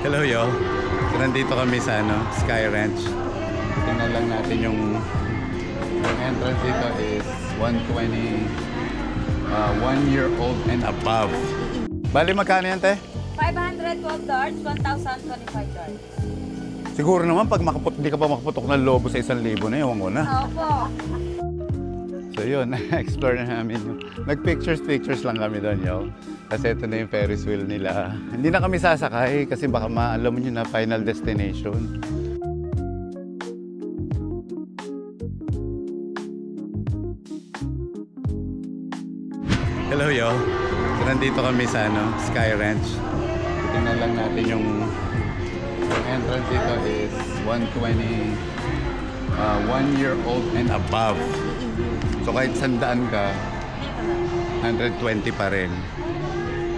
Hello yo. So, nandito kami sa Sky Ranch. Tingnan lang natin yung entrance dito is 120 1 year old and above. Bali magkano yan, te? $512, $1,025. Siguro naman pag hindi ka pa makaputok ng lobo sa 1,000 na, ewan ko na. Opo. So yun, explore na namin yun. Nag-pictures lang kami doon, yo. Kasi ito na yung Ferris wheel nila. Hindi na kami sasakay kasi baka alam mo nyo na final destination. Hello, yo. So nandito kami sa Sky Ranch. Tingnan lang natin yung entrance dito is 120 1 year old and above. So kahit 100 ka, 120 pa rin.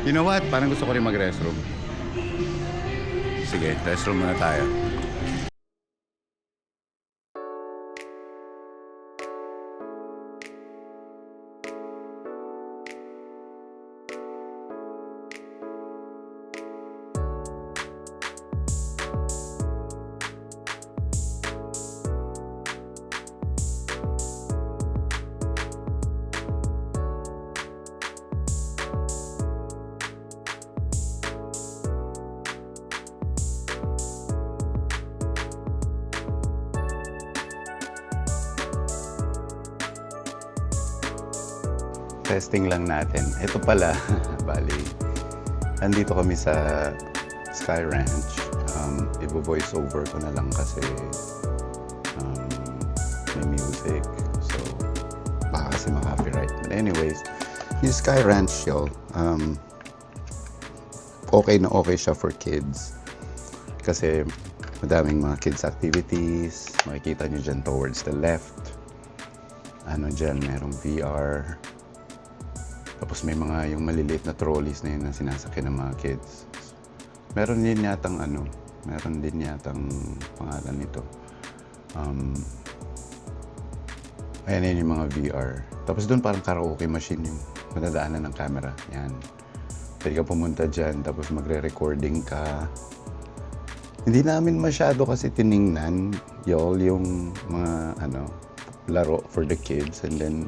You know what? Parang gusto ko rin mag-restroom. Sige, restroom muna tayo. Testing lang natin. Ito pala, bali, andito kami sa Sky Ranch. Ibo-voice over ko na lang kasi may music. So, baka kasi ma-copyright. But anyways, yung Sky Ranch, yo, okay na okay siya for kids. Kasi madaming mga kids activities. Makikita nyo dyan towards the left. Ano dyan, merong VR. Tapos may mga yung maliliit na trolleys na yun na sinasakyan ng mga kids. Meron din yatang pangalan nito. Ayan yun yung mga VR. Tapos doon parang karaoke machine yung madadaanan ng camera. Yan. Pwede ka pumunta dyan, tapos magre-recording ka. Hindi namin masyado kasi tiningnan yung mga laro for the kids, and then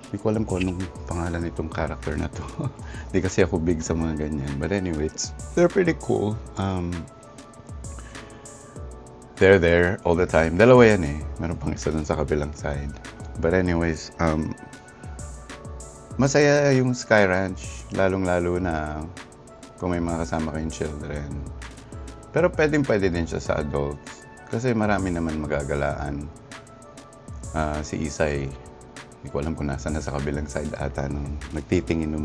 hindi ko alam kung anong pangalan nitong character na to. Hindi kasi ako big sa mga ganyan. But anyways, they're pretty cool. They're there all the time. Dalawa yan eh. Meron pang isa dun sa kabilang side. But anyways, masaya yung Sky Ranch. Lalong-lalo na kung may mga kasama kayong children. Pero pwede din siya sa adults. Kasi marami naman magagalaan. Si Isay, hindi ko alam kung nasa na sa kabilang side ata nung nagtitingin ng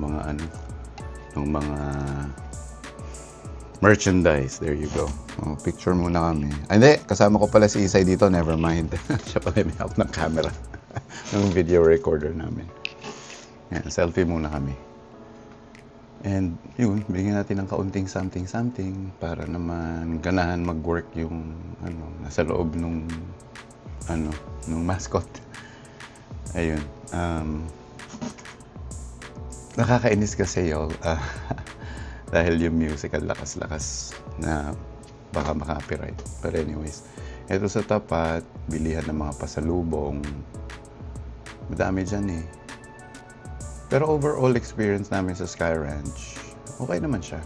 mga merchandise. There you go. Oh, picture muna kami. Ay, hindi. Kasama ko pala si Isay dito. Never mind. Siya pala may help ng camera. ng video recorder namin. Yan, selfie muna kami. And yun, bigyan natin ng kaunting something para naman ganahan mag-work yung nasa loob nung mascot. Ayun. Nakakainis kasi y'all. Dahil yung music ang lakas-lakas na baka maka-copyright. But anyways, ito sa tapat, bilihan ng mga pasalubong. Madami dyan eh. Pero overall experience namin sa Sky Ranch, okay naman siya.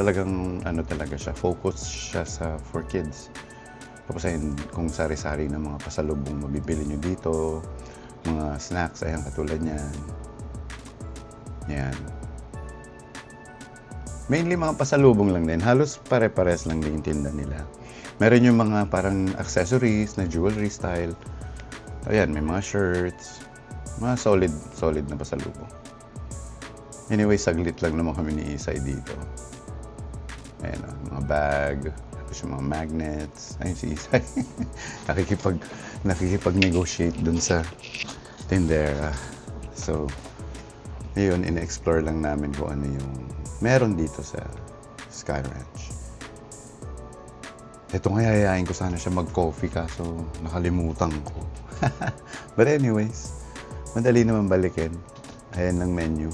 Talagang talaga siya, focus siya for kids. Tapos ayun, kung sari-sari ng mga pasalubong mabibili nyo dito, mga snacks, ayan, katulad niyan. Yan. Mainly mga pasalubong lang din. Halos pare-pares lang din yung tinda nila. Meron yung mga parang accessories na jewelry style. Ayan, may mga shirts. Mga solid na pasalubong. Anyway, saglit lang naman kami ni Isay dito. Ayan, mga bag. Tapos yung mga magnets. Ayun si Isay. nakikipag-negotiate dun sa tindera. So, yun, in-explore lang namin kung ano yung meron dito sa Sky Ranch. Ito nga yayain ko sana siya mag-coffee kaso nakalimutan ko. But anyways, madali naman balikin. Ayan ang menu.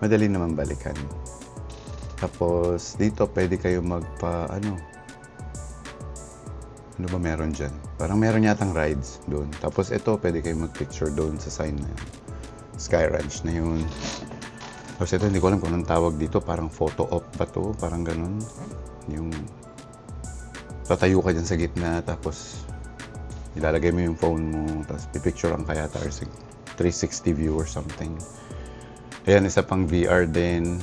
Madali naman balikan. Tapos dito pwede kayo ano ba meron dyan? Parang meron yatang rides doon. Tapos ito pwede kayo mag-picture doon sa sign na yun. Sky Ranch na yun. Tapos ito hindi ko alam kung anong tawag dito. Parang photo op ba to? Parang ganun. Yung tatayo ka dyan sa gitna tapos ilalagay mo yung phone mo tapos pipicturean ka yata or 360 view or something. Ayan, isa pang VR din.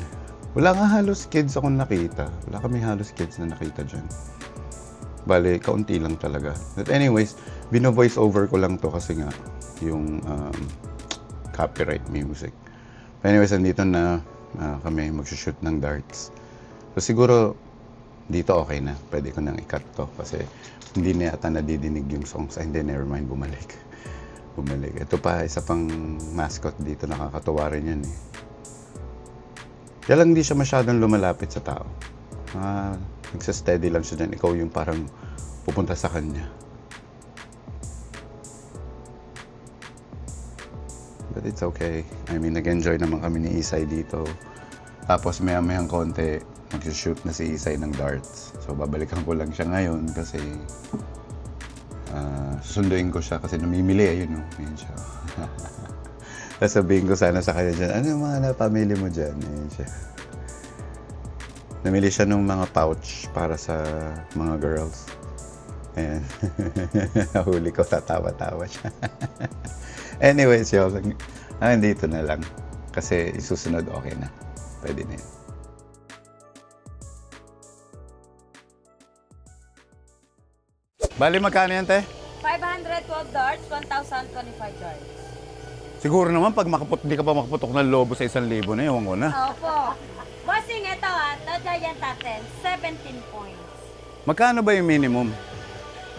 Wala nga halos kids akong nakita. Wala kami halos kids na nakita dyan. Bale, kaunti lang talaga. But anyways, bino-voice over ko lang to kasi nga yung copyright music. But anyways, andito na kami magsushoot ng darts. So siguro dito okay na. Pwede ko nang i-cut to kasi hindi na yata nadidinig yung songs. Hindi, never mind, bumalik. Ito pa, isa pang mascot dito. Nakakatuwa rin yan eh. Kaya lang hindi siya masyadong lumalapit sa tao. Nagsa-steady lang siya dyan. Ikaw yung parang pupunta sa kanya. But it's okay. I mean, nag-enjoy naman kami ni Isay dito. Tapos maya-mayang konti, mag-shoot na si Isay ng darts. So, babalikan ko lang siya ngayon kasi susunduin ko siya kasi namimili. Ayun, no? Ayun siya. Sasabihin ko sana sa kanya dyan, ano yung mga napamili mo dyan? Ayun siya. Namili siya ng mga pouch para sa mga girls. Ayan. Nahuli ko, tatawa-tawa siya. Anyways, yun. Dito na lang. Kasi isusunod okay na. Pwede na yun. Bali, magkano yan, te? 512 darts, 1,025 darts. Siguro naman, pag hindi ka pa makaputok ng lobo sa 1,000 na, ewan ko na. Opo. Bossing, ito the giant natin, 17 points. Magkano ba yung minimum?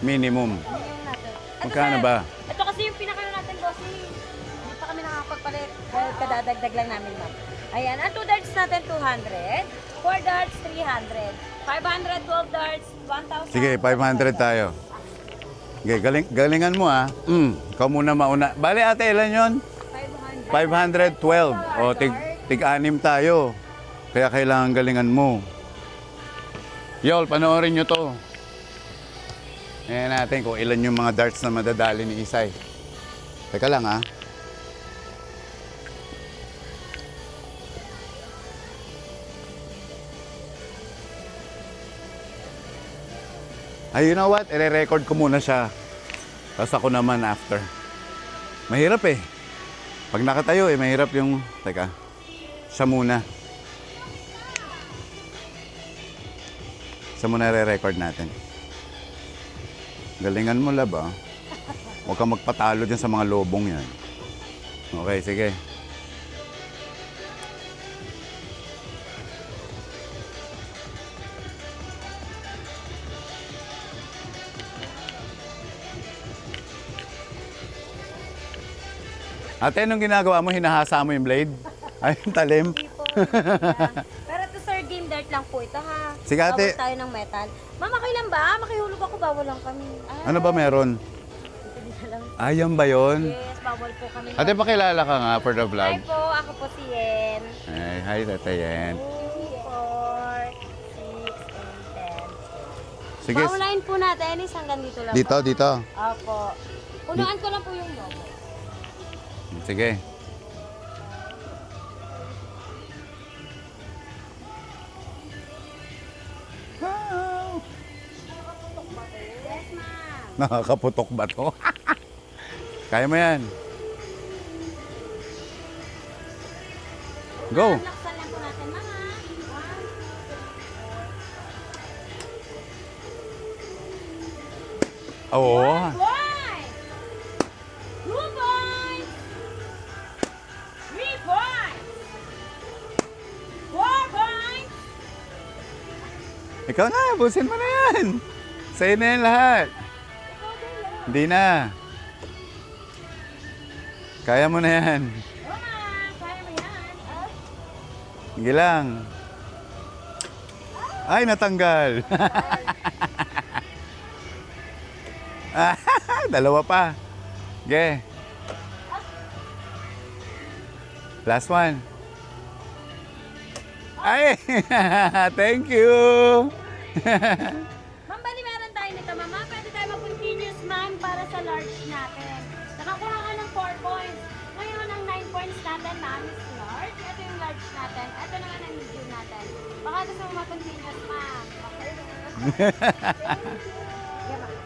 Minimum. Yung natin. Magkano sir, ba? Ito kasi yung pinakano natin, bossing. Hindi pa kami nakakapagpalit. Kadadagdag lang namin, ma'am. Ayan, ang 2 darts natin, 200. 4 darts, 300. 512 darts, 1,000. Sige, 500 tayo. Okay, galingan mo ikaw muna mauna. Bale ate, ilan yun? 500. 512. O, tig-anim tayo. Kaya kailangan galingan mo. Yol, panoorin nyo to. Ayan natin kung ilan yung mga darts na madadali ni Isay. Teka lang Ay, you know what? I-record ko muna siya. Tapos ako naman after. Mahirap eh. Pag nakatayo mahirap yung... Teka. Siya muna. Siya muna i-record natin. Galingan mo, lab, Huwag kang magpatalo dyan sa mga lobong yan. Okay, sige. Ate, anong ginagawa mo? Hinahasa mo yung blade? Ay, yung talim. Hindi po. Yan. Pero to sir, game dart lang po ito ha. Sige, ate. Bawal tayo ng metal. Ma'am, okay lang ba? Makihulog ako, bawal lang kami. Ano ba meron? Dito lang. Ayan ba yun? Yes, bawal po kami. Ate, pakilala ka nga for the vlog. Hi po, ako po si Yen. Ay, hi, Tata Yen. 2, 4, 6, and 10. Sige. Paunahin po natin is hanggang dito lang Dito, po. dito. Opo. Unaan ko lang po yung logo. Sige. Yes, ma'am. Nakakaputok ba to? Kaya mo yan. Go. Laksan lang po natin, mga. 1, 2, 3. Oo. 1 point! 2 points! 3 points! 4 points! Ikaw na, busin mo na yan. Sa'yo na yan lahat. Hindi na. Kaya mo na yan. Roman, kaya mo yan. Sige lang. Ay, natanggal. Dalawa pa. Okay. Last one. Ay, thank you. Ma'am, bali meron tayo nito, mama. Pwede tayo mag-continuous, ma'am, para sa large natin. Nakakuha ka ng 4 points. Ngayon, ang 9 points natin, ma'am, is large. Ito yung large natin. Ito naman ang medium natin. Baka gusto mo mag-continuous, ma'am. Okay. Yeah, ma'am.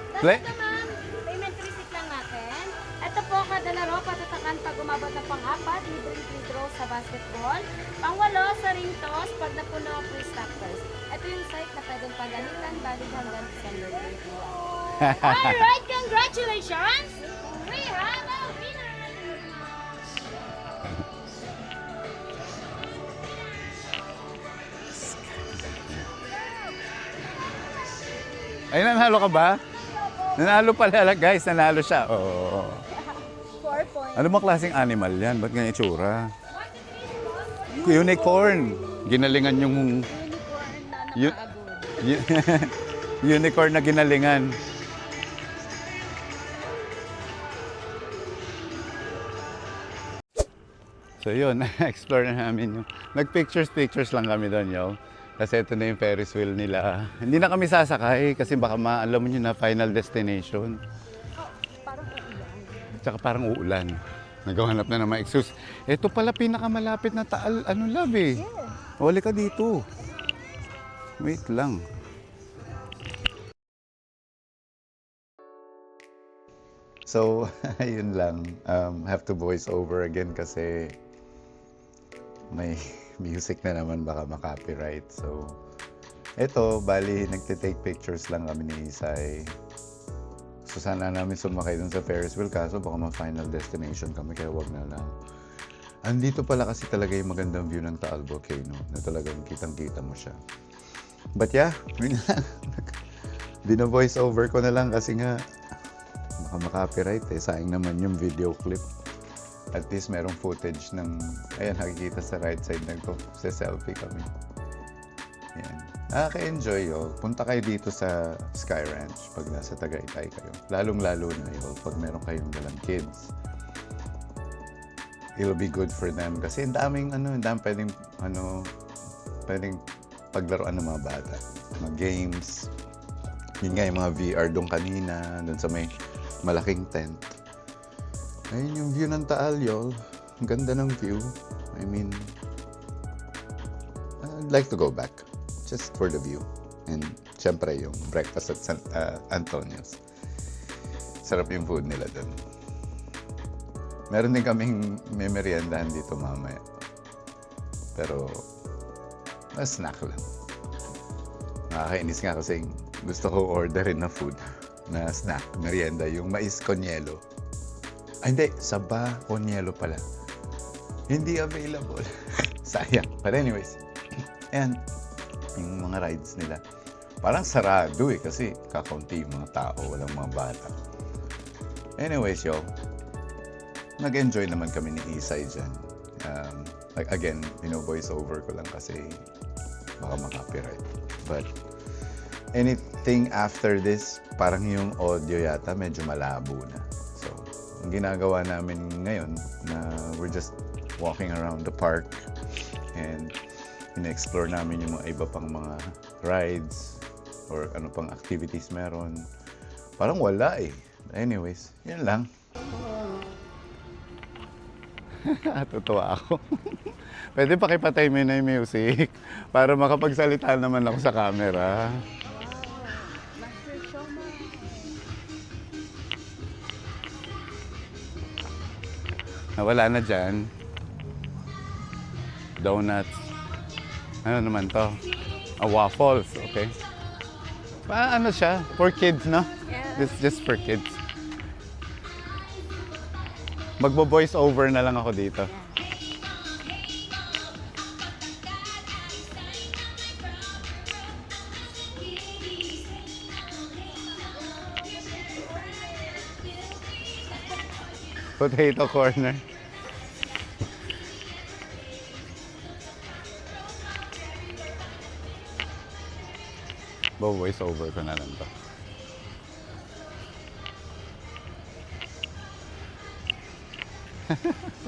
Tapos Play. ito, ma'am, payment receipt lang natin. Ito po, kada laro, patatakan pag umabot ng pang-apat, libreng free throw sa basketball. Pang-walo, sa ring toss, pag napuno, free stop first. Ito yung site na pwedeng pagalitan, valid hanggang December 31. Alright, congratulations! We have a winner! Ay, nanalo ka ba? Nanalo pala, guys. Nanalo siya. Oo. 4 points. Ano bang klaseng animal yan? Ba't ganyan itsura? Unicorn. Ginalingan yung... Unicorn na Yun- nakaagod. Unicorn na ginalingan. So yun, explore na namin yung... Nag-pictures lang kami doon, yo. Kasi ito na yung Ferris wheel nila. Hindi na kami sasakay kasi baka alam mo nyo na final destination. Parang uulan. Tsaka parang uulan. Naghahanap na ng mga excuse. Ito pala pinakamalapit na Taal, love eh. Wali ka dito. Wait lang. So, ayun lang. Have to voice over again kasi may music na naman baka makopyright. So, eto, bali, nagtitake pictures lang kami ni Isay. So, sana namin sumakay dun sa Ferris wheel kaso baka ma-final destination kami kaya wag na lang. Andito pala kasi talaga yung magandang view ng Taal Volcano na talagang kitang-kita mo siya. But yeah, yun lang. Bino-voice over ko na lang kasi nga baka makopyright eh. Sayang naman yung video clip. At least merong footage ng, ayan, nakikita sa right side, nagpo-selfie kami. Ayan. Nakaka-enjoy yun. Punta kayo dito sa Sky Ranch pag nasa Tagaytay kayo. Lalong-lalo na yun pag meron kayong dalang kids. It'll be good for them kasi ang daming pwedeng paglaruan ng mga bata. Mga games. Yun nga yung mga VR doon kanina, doon sa may malaking tent. Ayun yung view ng Taal, y'all. Ang ganda ng view. I mean, I'd like to go back. Just for the view. And syempre yung breakfast at San Antonio's. Sarap yung food nila doon. Meron din kaming may meriendahan dito mamaya. Pero, snack lang. Nakakainis nga kasi gusto ko orderin na food. Na snack, merienda, yung mais con hielo. Ay, hindi. Saba con hielo pala. Hindi available. Sayang. But anyways, ayan. Yung mga rides nila. Parang sarado eh. Kasi kakaunti yung mga tao. Walang mga bata. Anyways, yo. Nag-enjoy naman kami ni Isay dyan. Again, voice over ko lang kasi baka makopyright. But anything after this, parang yung audio yata medyo malabo na. So, ang ginagawa namin ngayon na we're just walking around the park and ina-explore namin yung mga iba pang mga rides or ano pang activities meron. Parang wala eh. Anyways, yun lang. Tutuwa ako. Pwede pakipatay mo na yung music para makapagsalita naman ako sa camera. Nawala na dyan. Donuts. Ano naman to? Waffles, okay. Ano siya? For kids, no? Yeah. It's just for kids. Magbo-voice over na lang ako dito. Potato corner. Voice over ko na lang to.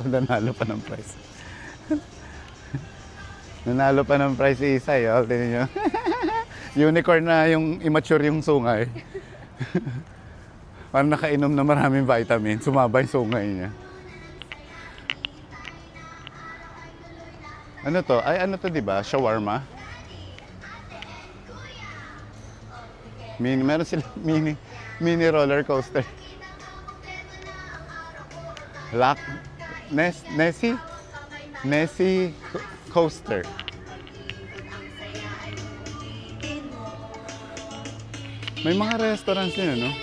Nanalo pa ng prize. Nanalo pa ng prize si Isay. Oh, tingnan nyo. Unicorn na yung immature yung sungay. Parang nakainom na maraming vitamin. Sumaba yung sungay niya. Ano to? Ay, ano to, di ba? Shawarma? Meron sila mini roller coaster. Nessie coaster. May mga restaurants din, ano?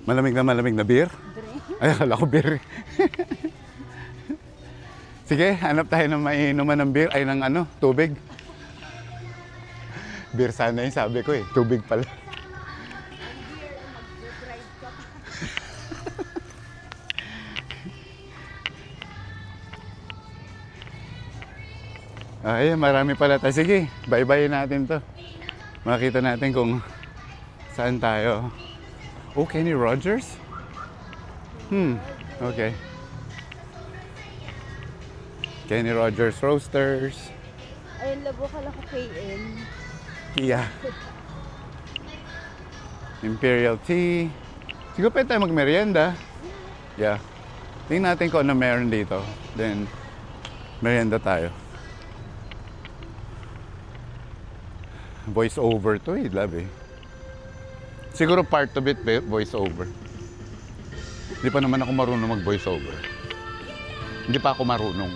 Malamig na beer? Ay, akala ko beer. Sige, hanap tayo ng mainuman ng beer. Ay, ng ano, tubig. Beer sana yung sabi ko eh. Tubig pala. Ay, marami pala tayo. Sige, bye-bye natin to. Makita natin kung saan tayo. Oh, Kenny Rogers? Okay. Kenny Rogers Roasters. Ayun, labo ka lang ko KN. Kia. Imperial Tea. Siguro pwede tayo magmerienda. Yeah. Tingnan natin kung ano meron dito. Then, merienda tayo. Voice over to eh, love eh. Siguro part of it, voice over. Hindi pa naman ako marunong mag-voice over. Hindi pa ako marunong.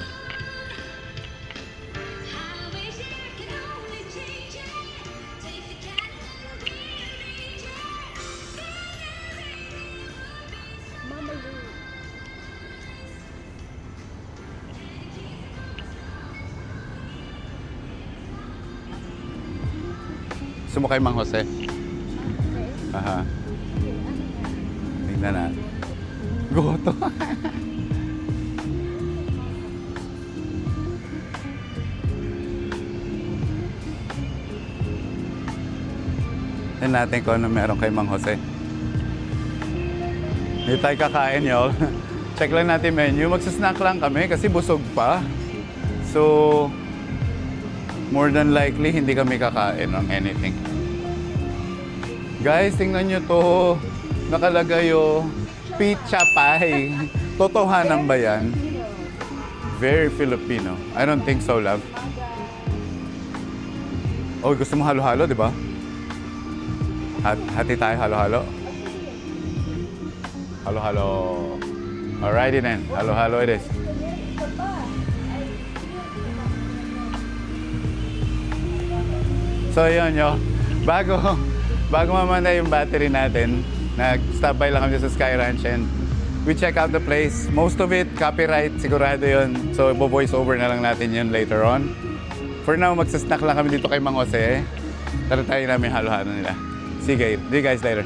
Sumakay Mang Jose. Aha. Tingnan natin. Goto. Tingnan natin kung ano meron kay Mang Jose. Hindi tayo kakain, y'all. Check lang natin menu. Magsasnack lang kami kasi busog pa. So, more than likely, hindi kami kakain ng anything. Guys, tingnan nyo to. Nakalagay yung pizza pie. Totohanan ba yan? Very Filipino. I don't think so, love. Oh, gusto mo halo-halo, di ba? Hati tayo, halo-halo. Halo-halo. Alrighty then. Halo-halo it is. So, yun, yo. Bago mamanda yung battery natin, nag-stop by lang kami sa Sky Ranch and we check out the place. Most of it, copyright, sigurado yun. So, voice over na lang natin yun later on. For now, magsasnack lang kami dito kay Mang Jose. Tara tayo namin halo-halo nila. See you guys later.